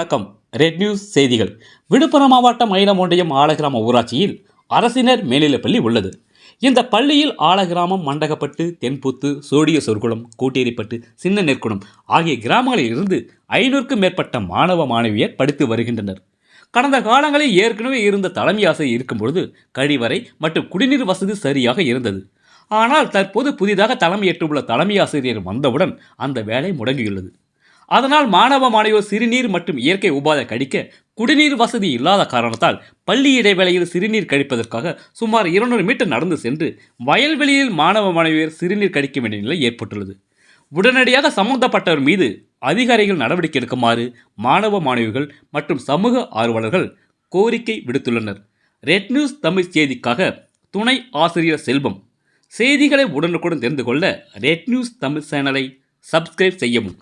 வணக்கம். Red news செய்திகள். விழுப்புரம் மாவட்டம் மயிலமொண்டியம் ஆலகிராம ஊராட்சியில் அரசினர் மேல்நிலைப்பள்ளி உள்ளது. இந்த பள்ளியில் ஆலகிராமம், மண்டகப்பட்டு, தென்புத்து, சோடிய சொர்க்குளம், கூட்டேரிப்பட்டு, சின்ன நெற்குளம் ஆகிய கிராமங்களில் இருந்து 500க்கும் மேற்பட்ட மாணவ மாணவியர் படித்து வருகின்றனர். கடந்த காலங்களில் ஏற்கனவே இருந்த தலைமை ஆசிரியர் இருக்கும்பொழுது கழிவறை மற்றும் குடிநீர் வசதி சரியாக இருந்தது. ஆனால் தற்போது புதிதாக தலைமையேற்றுள்ள தலைமை ஆசிரியர் வந்தவுடன் அந்த வேலை முடங்கியுள்ளது. அதனால் மாணவ மாணவியோர் சிறுநீர் மற்றும் இயற்கை உபாதை கழிக்க குடிநீர் வசதி இல்லாத காரணத்தால் பள்ளி இடைவேளையில் சிறுநீர் கழிப்பதற்காக சுமார் 200 மீட்டர் நடந்து சென்று வயல்வெளியில் மாணவ மாணவியர் சிறுநீர் கழிக்க வேண்டிய நிலை ஏற்பட்டுள்ளது. உடனடியாக சம்பந்தப்பட்டவர் மீது அதிகாரிகள் நடவடிக்கை எடுக்குமாறு மாணவ மாணவிகள் மற்றும் சமூக ஆர்வலர்கள் கோரிக்கை விடுத்துள்ளனர். ரெட் நியூஸ் தமிழ் செய்திக்காக துணை ஆசிரியர் செல்வம். செய்திகளை உடனுக்குடன் தெரிந்து கொள்ள ரெட் நியூஸ் தமிழ் சேனலை சப்ஸ்கிரைப் செய்யவும்.